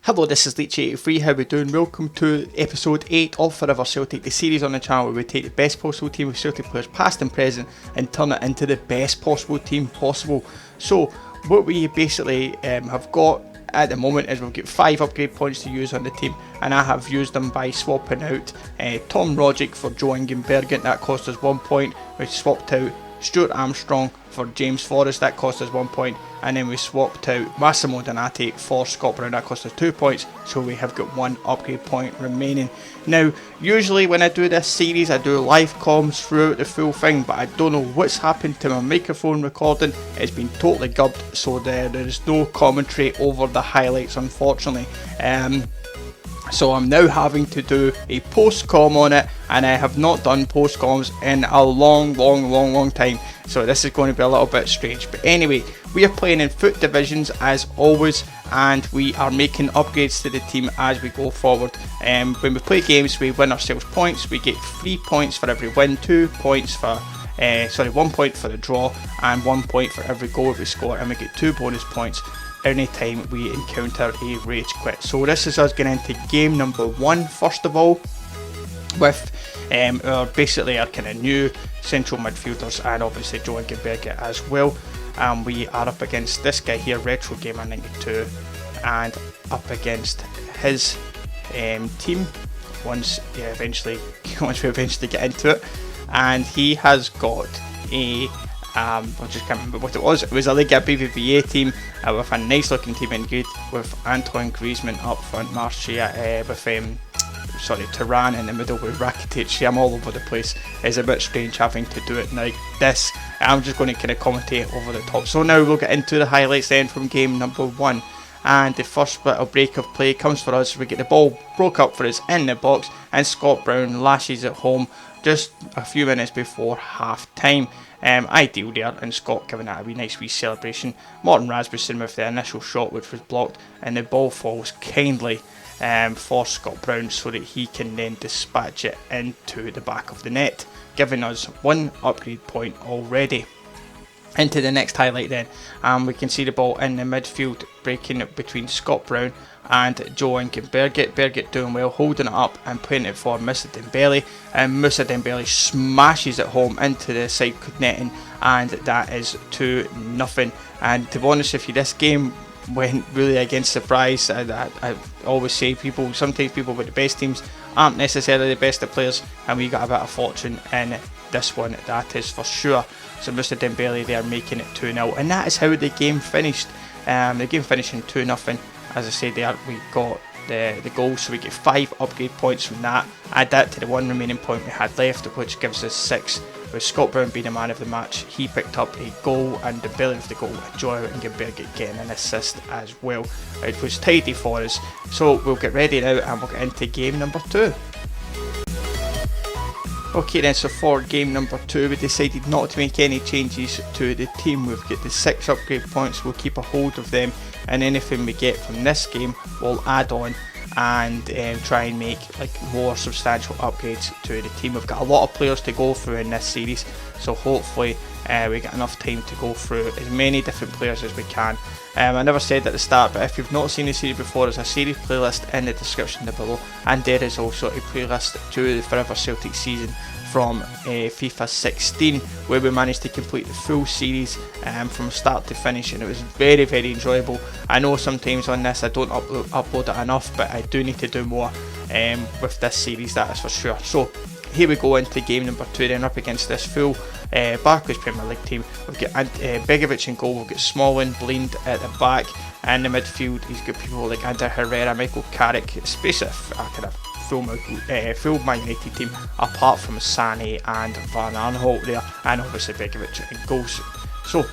Hello, this is Leech83, how we doing? Welcome to episode 8 of Forever Celtic, the series on the channel where we take the best possible team of Celtic players past and present and turn it into the best possible team possible. So what we basically have got at the moment is we've got 5 upgrade points to use on the team, and I have used them by swapping out Tom Rogic for Joe Berget. That cost us 1 point. We swapped out Stuart Armstrong for James Forrest, that cost us 1 point, and then we swapped out Massimo Donati for Scott Brown, that cost us 2 points, so we have got 1 upgrade point remaining. Now, usually when I do this series I do live comms throughout the full thing, but I don't know what's happened to my microphone recording. It's been totally gubbed, so there is no commentary over the highlights, unfortunately. So I'm now having to do a post-com on it, and I have not done post-coms in a long time, so this is going to be a little bit strange. But anyway, we are playing in FUT divisions as always, and we are making upgrades to the team as we go forward. When we play games, we win ourselves points. We get 3 points for every win, 2 points for 1 point for the draw, and 1 point for every goal we score, and we get 2 bonus points anytime we encounter a rage quit. So this is us getting into game number 1 first of all, with basically our kind of new central midfielders, and obviously Joe Berget as well. We are up against this guy here, Retro Gamer 92, and up against his team once we eventually get into it, and he has got a I just can't remember what it was. It was a Liga BBVA team with a nice looking team in good, with Antoine Griezmann up front, Marcia with Turan in the middle with Rakitic. I'm all over the place. It's a bit strange having to do it like this. I'm just going to kind of commentate over the top. So now we'll get into the highlights then from game number 1. And the first little break of play comes for us. We get the ball broke up for us in the box, and Scott Brown lashes it home just a few minutes before half time. Ideal there, and Scott giving that a wee nice wee celebration. Morten Rasmussen with the initial shot, which was blocked, and the ball falls kindly for Scott Brown so that he can then dispatch it into the back of the net, giving us 1 upgrade point already. Into the next highlight then, we can see the ball in the midfield breaking between Scott Brown and Joe Berget. Berget doing well, holding it up and playing it for Moussa Dembele, and Moussa Dembele smashes it home into the side netting, and that is 2-0. And to be honest with you, this game went really against surprise. I always say sometimes people with the best teams aren't necessarily the best at players, and we got a bit of fortune in this one, that is for sure. So Moussa Dembele there making it 2-0, and that is how the game finished. The game finishing 2-0. As I said there, we got the goal, so we get 5 upgrade points from that. Add that to the 1 remaining point we had left, which gives us 6. With Scott Brown being the man of the match, he picked up a goal, and the belly of the goal, Joe Berget getting an assist as well. It was tidy for us. So we'll get ready now, and we'll get into game number 2. Okay then, so for game number 2 we decided not to make any changes to the team. We've got the 6 upgrade points, we'll keep a hold of them, and anything we get from this game we'll add on and try and make more substantial upgrades to the team. We've got a lot of players to go through in this series, so hopefully we get enough time to go through as many different players as we can. I never said at the start, but if you've not seen the series before, there's a series playlist in the description down below, and there is also a playlist to the Forever Celtic season from FIFA 16, where we managed to complete the full series from start to finish, and it was very enjoyable. I know sometimes on this I don't upload it enough, but I do need to do more with this series, that is for sure. So here we go into game number 2 then, up against this full Barclays Premier League team. We've got Begovic in goal, we've got Smalling, Blind at the back, and in the midfield he's got people like Ander Herrera, Michael Carrick, especially a kind of full Man United team, apart from Sané and Van Aanholt there, and obviously Begovic in goals. So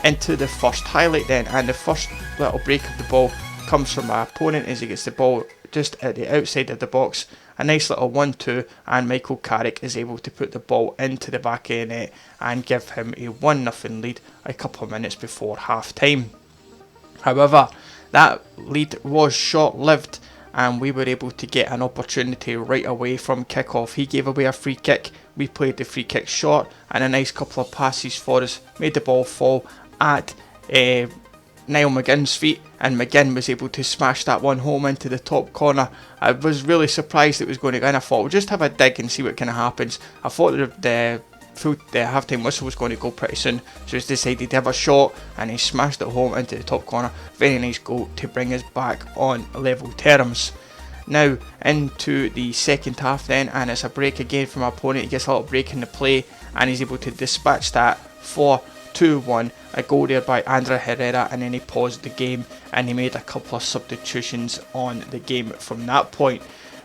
into the first highlight then, and the first little break of the ball comes from our opponent as he gets the ball just at the outside of the box. A nice little 1-2, and Michael Carrick is able to put the ball into the back of the net and give him a 1-0 lead a couple of minutes before half time. However, that lead was short-lived, and we were able to get an opportunity right away from kick-off. He gave away a free kick, we played the free kick short, and a nice couple of passes for us made the ball fall at Niall McGinn's feet, and McGinn was able to smash that one home into the top corner. I was really surprised it was going to go in. I thought we'll just have a dig and see what kind of happens. I thought the half-time whistle was going to go pretty soon, so he's decided to have a shot, and he smashed it home into the top corner. Very nice goal to bring us back on level terms. Now into the second half then, and it's a break again from our opponent. He gets a little break in the play, and he's able to dispatch that for 2-1, a goal there by Andre Herrera, and then he paused the game and he made a couple of substitutions on the game from that point.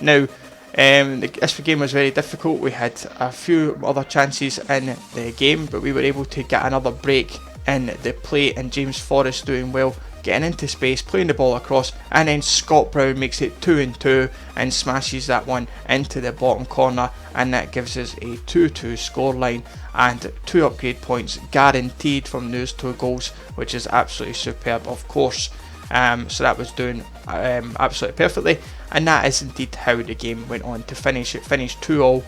Now this game was very difficult. We had a few other chances in the game, but we were able to get another break in the play, and James Forrest doing well, getting into space, playing the ball across, and then Scott Brown makes it 2-2 and smashes that one into the bottom corner, and that gives us a 2-2 scoreline and 2 upgrade points guaranteed from those 2 goals, which is absolutely superb, of course. So that was doing absolutely perfectly, and that is indeed how the game went on to finish. It finished 2-2.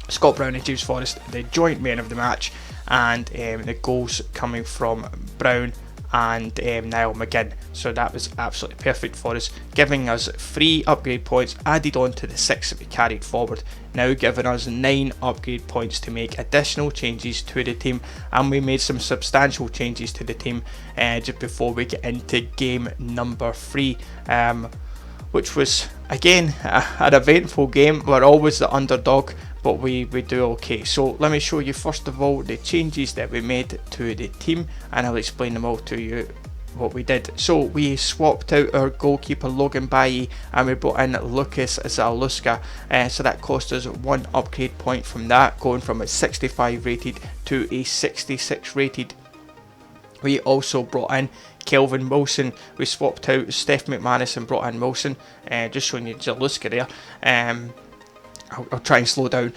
Scott Brown and James Forrest, the joint men of the match, and the goals coming from Brown and Niall McGinn. So that was absolutely perfect for us, giving us 3 upgrade points added on to the 6 that we carried forward, now giving us 9 upgrade points to make additional changes to the team. And we made some substantial changes to the team just before we get into game number 3, which was again an eventful game. We're always the underdog, but we do okay. So let me show you first of all the changes that we made to the team, and I'll explain them all to you what we did. So we swapped out our goalkeeper Logan Bailly, and we brought in Lucas Zaluska, so that cost us 1 upgrade point from that, going from a 65 rated to a 66 rated. We also brought in Kelvin Wilson. We swapped out Steph McManus and brought in Wilson, just showing you Zaluska there. I'll try and slow down.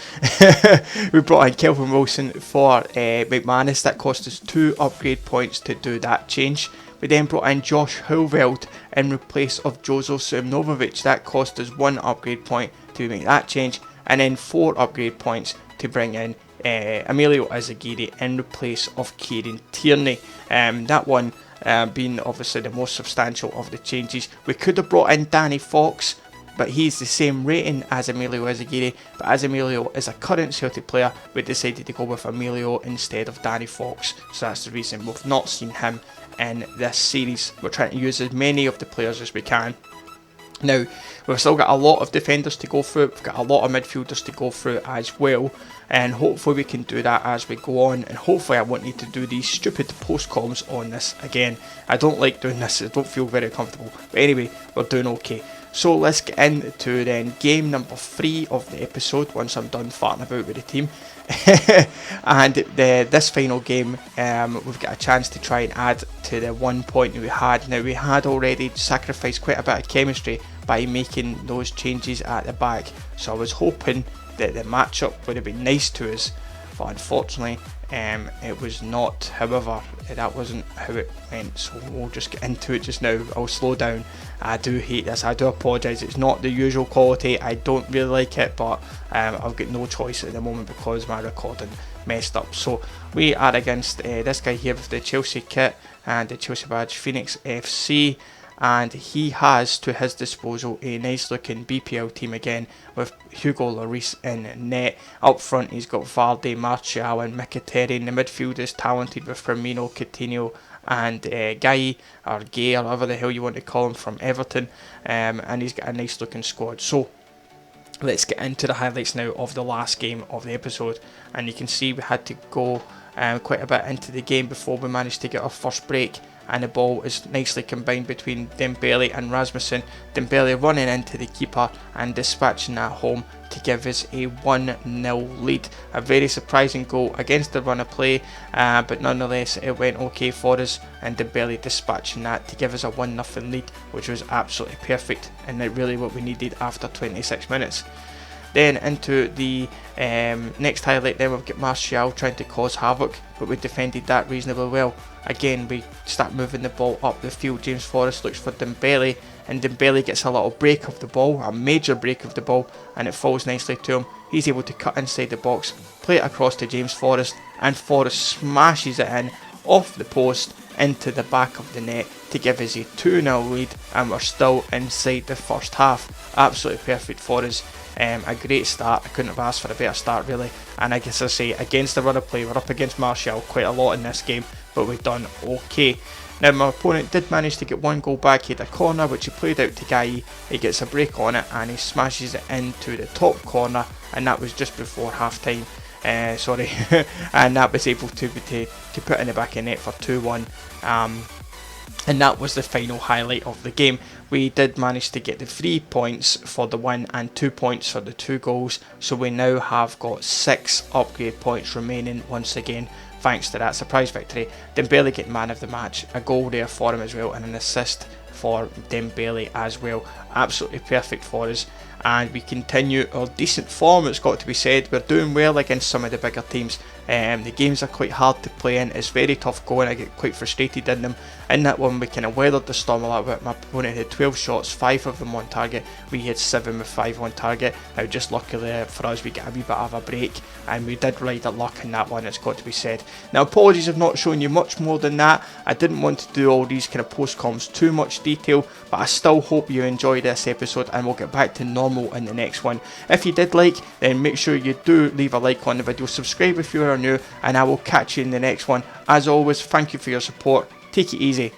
We brought in Kelvin Wilson for McManus. That cost us 2 upgrade points to do that change. We then brought in Josh Hulveld in place of Jozo Sumnovic. That cost us 1 upgrade point to make that change, and then 4 upgrade points to bring in Emilio Azagiri in place of Kieran Tierney. That one being obviously the most substantial of the changes. We could have brought in Danny Fox, but he's the same rating as Emilio Azagiri, but as Emilio is a current Celtic player, we decided to go with Emilio instead of Danny Fox, so that's the reason we've not seen him in this series. We're trying to use as many of the players as we can. Now, we've still got a lot of defenders to go through, we've got a lot of midfielders to go through as well, and hopefully we can do that as we go on, and hopefully I won't need to do these stupid post-coms on this again. I don't like doing this, I don't feel very comfortable, but anyway, we're doing okay. So let's get into then game number 3 of the episode once I'm done farting about with the team. And this final game, we've got a chance to try and add to the 1 point we had. Now, we had already sacrificed quite a bit of chemistry by making those changes at the back, so I was hoping that the matchup would have been nice to us, but unfortunately it was not. However, that wasn't how it went, so we'll just get into it just now. I'll slow down. I do hate this, I do apologise, it's not the usual quality, I don't really like it, but I've got no choice at the moment because my recording messed up. So we are against this guy here with the Chelsea kit and the Chelsea badge, Phoenix FC, and he has to his disposal a nice looking BPL team again with Hugo Lloris in net. Up front he's got Vardy, Martial and Mkhitaryan. The midfield is talented with Firmino, Coutinho and Guy or Gay or whatever the hell you want to call him from Everton, and he's got a nice looking squad. So let's get into the highlights now of the last game of the episode, and you can see we had to go quite a bit into the game before we managed to get our first break, and the ball is nicely combined between Dembele and Rasmussen. Dembele running into the keeper and dispatching that home to give us a 1-0 lead. A very surprising goal against the run of play, but nonetheless it went okay for us, and Dembele dispatching that to give us a 1-0 lead, which was absolutely perfect and really what we needed after 26 minutes. Then into the next highlight, then we've got Martial trying to cause havoc, but we defended that reasonably well. Again, we start moving the ball up the field. James Forrest looks for Dembele, and Dembele gets a little break of the ball, a major break of the ball, and it falls nicely to him. He's able to cut inside the box, play it across to James Forrest, and Forrest smashes it in off the post into the back of the net to give us a 2-0 lead, and we're still inside the first half. Absolutely perfect for us. A great start. I couldn't have asked for a better start really, and I guess I say against the run of play, we're up against Martial quite a lot in this game, but we've done okay. Now my opponent did manage to get one goal back. He had a corner which he played out to Guy. He gets a break on it and he smashes it into the top corner, and that was just before half time. And that was able to put in the back of net for 2-1. And that was the final highlight of the game. We did manage to get the 3 points for the win and 2 points for the 2 goals, so we now have got 6 upgrade points remaining once again, thanks to that surprise victory. Dembele getting man of the match, a goal there for him as well, and an assist for Dembele as well. Absolutely perfect for us, and we continue our decent form, it's got to be said. We're doing well against some of the bigger teams. The games are quite hard to play in, it's very tough going, I get quite frustrated in them. In that one we kind of weathered the storm a little bit. My opponent had 12 shots, 5 of them on target, we had 7 with 5 on target. Now just luckily for us we got a wee bit of a break, and we did ride our luck in that one, it's got to be said. Now apologies I've not shown you much more than that. I didn't want to do all these kind of post-coms too much detail, but I still hope you enjoyed this episode, and we'll get back to normal in the next one. If you did like, then make sure you do leave a like on the video, subscribe if you are new, and I will catch you in the next one. As always, thank you for your support, take it easy,